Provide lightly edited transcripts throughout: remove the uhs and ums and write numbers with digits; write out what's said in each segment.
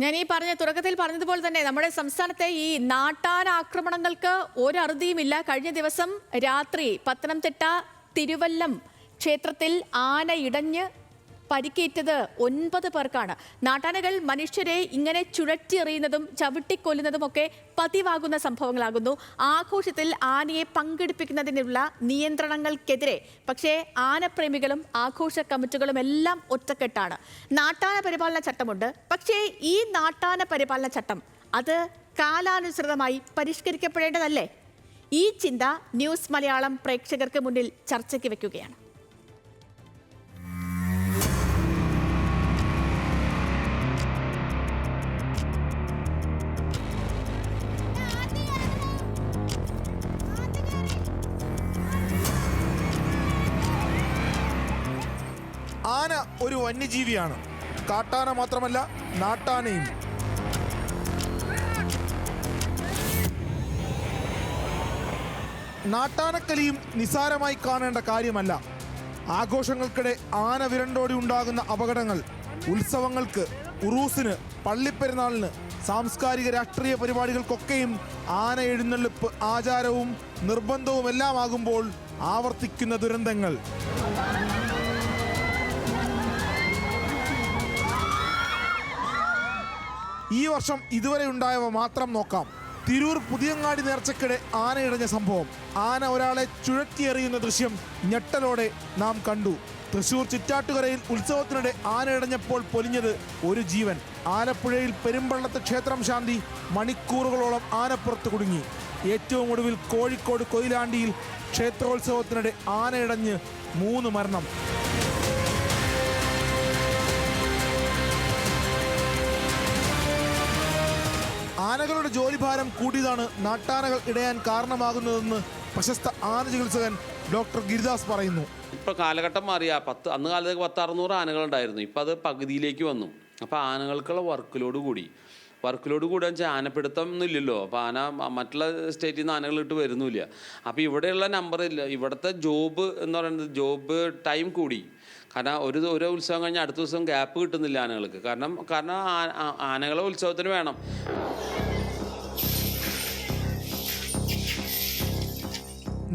ഞാൻ ഈ തുടക്കത്തിൽ പറഞ്ഞതുപോലെ തന്നെ നമ്മുടെ സംസ്ഥാനത്തെ ഈ നാട്ടാന ആക്രമണങ്ങൾക്ക് ഒരറുതിയുമില്ല. കഴിഞ്ഞ ദിവസം രാത്രി പത്തനംതിട്ട തിരുവല്ലം ക്ഷേത്രത്തിൽ ആന ഇടഞ്ഞ് പരിക്കേറ്റത് 9 പേർക്കാണ്. നാട്ടാനകൾ മനുഷ്യരെ ഇങ്ങനെ ചുഴറ്റിയെറിയുന്നതും ചവിട്ടിക്കൊല്ലുന്നതുമൊക്കെ പതിവാകുന്ന സംഭവങ്ങളാകുന്നു. ആഘോഷത്തിൽ ആനയെ പങ്കെടുപ്പിക്കുന്നതിനുള്ള നിയന്ത്രണങ്ങൾക്കെതിരെ പക്ഷേ ആനപ്രേമികളും ആഘോഷ കമ്മിറ്റികളും എല്ലാം ഒറ്റക്കെട്ടാണ്. നാട്ടാന പരിപാലന ചട്ടമുണ്ട്. പക്ഷേ ഈ നാട്ടാന പരിപാലന ചട്ടം അത് കാലാനുസൃതമായി പരിഷ്കരിക്കപ്പെടേണ്ടതല്ലേ? ഈ ചിന്ത ന്യൂസ് മലയാളം പ്രേക്ഷകർക്ക് മുന്നിൽ ചർച്ചയ്ക്ക് വെക്കുകയാണ്. ആന ഒരു വന്യജീവിയാണ്. കാട്ടാന മാത്രമല്ല, നാട്ടാനയും. നാട്ടാനക്കലിയും നിസാരമായി കാണേണ്ട കാര്യമല്ല. ആഘോഷങ്ങൾക്കിടെ ആന വിരണ്ടോടി ഉണ്ടാകുന്ന അപകടങ്ങൾ ഉത്സവങ്ങൾക്ക്, ഉറൂസിന്, പള്ളിപ്പെരുന്നാളിന്, സാംസ്കാരിക രാഷ്ട്രീയ പരിപാടികൾക്കൊക്കെയും ആന എഴുന്നള്ളിപ്പ് ആചാരവും നിർബന്ധവുമെല്ലാം ആകുമ്പോൾ ആവർത്തിക്കുന്ന ദുരന്തങ്ങൾ. ഈ വർഷം ഇതുവരെ ഉണ്ടായവ മാത്രം നോക്കാം. തിരൂർ പുതിയങ്ങാടി നേർച്ചക്കിടെ ആനയിടഞ്ഞ സംഭവം. ആന ഒരാളെ ചുഴറ്റിയെറിയുന്ന ദൃശ്യം ഞെട്ടലോടെ നാം കണ്ടു. തൃശൂർ ചിറ്റാറ്റുകരയിൽ ഉത്സവത്തിനിടെ ആനയിടഞ്ഞപ്പോൾ പൊലിഞ്ഞത് ഒരു ജീവൻ. ആലപ്പുഴയിൽ പെരുമ്പള്ളത്ത് ക്ഷേത്രം ശാന്തി മണിക്കൂറുകളോളം ആനപ്പുറത്ത് കുടുങ്ങി. ഏറ്റവും ഒടുവിൽ കോഴിക്കോട് കൊയിലാണ്ടിയിൽ ക്ഷേത്രോത്സവത്തിനിടെ ആനയിടഞ്ഞ് 3 മരണം. ആനകളുടെ ജോലിഭാരം കൂടിയതാണ് നാട്ടാനകൾ ഇടയാൻ കാരണമാകുന്നതെന്ന് പ്രശസ്ത ആന ചികിത്സകൻ ഡോക്ടർ ഗിരിദാസ് പറയുന്നു. ഇപ്പോൾ കാലഘട്ടം മാറിയ അന്ന് കാലത്തേക്ക് 10-600 ആനകളുണ്ടായിരുന്നു. ഇപ്പോൾ അത് പകുതിയിലേക്ക് വന്നു. അപ്പോൾ ആനകൾക്കുള്ള വർക്കിലോട് കൂടാന്ന് വെച്ചാൽ ആനപ്പിടുത്തം ഒന്നും ഇല്ലല്ലോ. അപ്പോൾ ആന മറ്റുള്ള സ്റ്റേറ്റിൽ നിന്ന് ആനകൾ ഇട്ട് വരുന്നില്ല. അപ്പോൾ ഇവിടെയുള്ള നമ്പറില്ല. ഇവിടുത്തെ ജോബ് എന്ന് പറയുന്നത് ജോബ് ടൈം കൂടി. കാരണം ഒരു ഉത്സവം കഴിഞ്ഞാൽ അടുത്ത ദിവസം ഗ്യാപ്പ് കിട്ടുന്നില്ല ആനകൾക്ക്. കാരണം ആനകളെ ഉത്സവത്തിന് വേണം.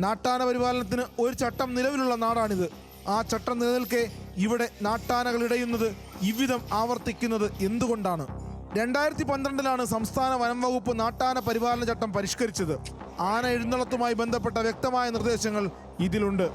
നാട്ടാന പരിപാലനത്തിന് ഒരു ചട്ടം നിലവിലുള്ള നാടാണിത്. ആ ചട്ടം നിലനിൽക്കെ ഇവിടെ നാട്ടാനകൾ ഇടയുന്നത് ഇவ்விധം ആവർത്തിക്കുന്നത് എന്തുകൊണ്ടാണ്? 2012 സംസ്ഥാന വനം വകുപ്പ് നാട്ടാന പരിപാലന ചട്ടം പരിഷ്കരിച്ചത്. ആന എഴുന്നള്ളത്തുമായി ബന്ധപ്പെട്ട വ്യക്തമായ നിർദ്ദേശങ്ങൾ ഇതിലുണ്ട്.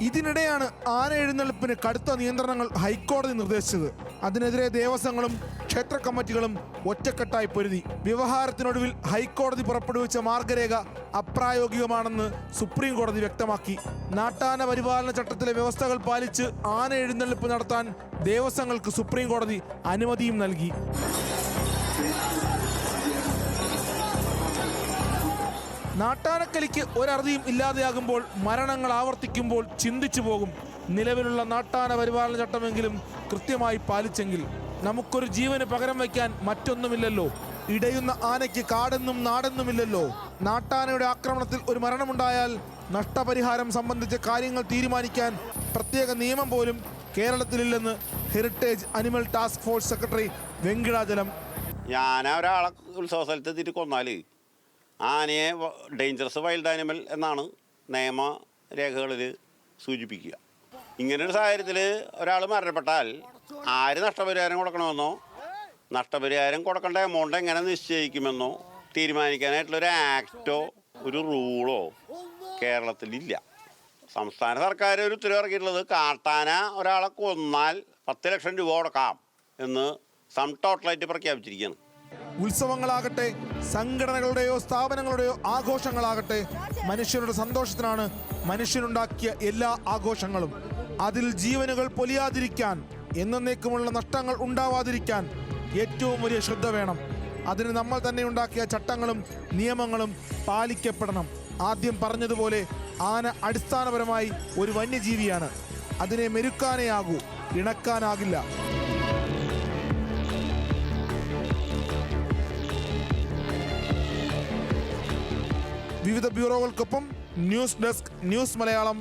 ഇതിനിടെയാണ് ആന എഴുന്നള്ളിപ്പിന് കടുത്ത നിയന്ത്രണങ്ങൾ ഹൈക്കോടതി നിർദ്ദേശിച്ചത്. അതിനെതിരെ ദേവസ്വങ്ങളും ക്ഷേത്ര കമ്മിറ്റികളും ഒറ്റക്കെട്ടായി പൊരുതി. വ്യവഹാരത്തിനൊടുവിൽ ഹൈക്കോടതി പുറപ്പെടുവിച്ച മാർഗരേഖ അപ്രായോഗികമാണെന്ന് സുപ്രീം കോടതി വ്യക്തമാക്കി. നാട്ടാന പരിപാലന ചട്ടത്തിലെ വ്യവസ്ഥകൾ പാലിച്ച് ആന എഴുന്നള്ളിപ്പ് നടത്താൻ ദേവസ്വങ്ങൾക്ക് സുപ്രീം കോടതി അനുമതിയും നൽകി. നാട്ടാനക്കലിക്ക് ഒരറുതിയും ഇല്ലാതെയാകുമ്പോൾ, മരണങ്ങൾ ആവർത്തിക്കുമ്പോൾ ചിന്തിച്ചു പോകും. നിലവിലുള്ള നാട്ടാന പരിപാലന ചട്ടമെങ്കിലും കൃത്യമായി പാലിച്ചെങ്കിൽ. നമുക്കൊരു ജീവന് പകരം വയ്ക്കാൻ മറ്റൊന്നുമില്ലല്ലോ. ഇടയുന്ന ആനയ്ക്ക് കാടെന്നും നാടെന്നുമില്ലല്ലോ. നാട്ടാനയുടെ ആക്രമണത്തിൽ ഒരു മരണമുണ്ടായാൽ നഷ്ടപരിഹാരം സംബന്ധിച്ച കാര്യങ്ങൾ തീരുമാനിക്കാൻ പ്രത്യേക നിയമം പോലും കേരളത്തിലില്ലെന്ന് heritage animal task force secretary Venkatachalam. ഞാൻ ഒരാളെ ഉത്സവ സ്ഥലത്ത് എത്തിയിട്ട് കൊന്നാൽ ആനയെ ഡേഞ്ചറസ് വൈൽഡ് ആനിമൽ എന്നാണ് നിയമരേഖകളിൽ സൂചിപ്പിക്കുക. ഇങ്ങനൊരു സാഹചര്യത്തിൽ ഒരാൾ മരണപ്പെട്ടാൽ ആര് നഷ്ടപരിഹാരം കൊടുക്കണമെന്നോ നഷ്ടപരിഹാരം കൊടുക്കേണ്ട എമൗണ്ട് എങ്ങനെ നിശ്ചയിക്കുമെന്നോ തീരുമാനിക്കാനായിട്ടുള്ളൊരു ആക്റ്റോ ഒരു റൂളോ കേരളത്തിലില്ല. സംസ്ഥാന സർക്കാർ ഒരു ഉത്തരവ് ഇറക്കിയിട്ടുള്ളത് കാട്ടാന ഒരാളെ കൊന്നാൽ 10 ലക്ഷം രൂപ കൊടുക്കാം എന്ന് സം ടോട്ടലായിട്ട് പ്രഖ്യാപിച്ചിരിക്കുകയാണ്. ഉത്സവങ്ങളാകട്ടെ, സംഘടനകളുടെയോ സ്ഥാപനങ്ങളുടെയോ ആഘോഷങ്ങളാകട്ടെ, മനുഷ്യരുടെ സന്തോഷത്തിനാണ് മനുഷ്യനുണ്ടാക്കിയ എല്ലാ ആഘോഷങ്ങളും. അതിൽ ജീവനുകൾ പൊലിയാതിരിക്കാൻ, എന്നേക്കുമുള്ള നഷ്ടങ്ങൾ ഉണ്ടാവാതിരിക്കാൻ ഏറ്റവും വലിയ ശ്രദ്ധ വേണം. അതിന് നമ്മൾ തന്നെ ഉണ്ടാക്കിയ ചട്ടങ്ങളും നിയമങ്ങളും പാലിക്കപ്പെടണം. ആദ്യം പറഞ്ഞതുപോലെ ആന അടിസ്ഥാനപരമായി ഒരു വന്യജീവിയാണ്. അതിനെ മെരുക്കാനേ ആകൂ, ഇണക്കാനാകില്ല. വിവിധ ബ്യൂറോകൾക്കൊപ്പം ന്യൂസ് ഡെസ്ക്, ന്യൂസ് മലയാളം.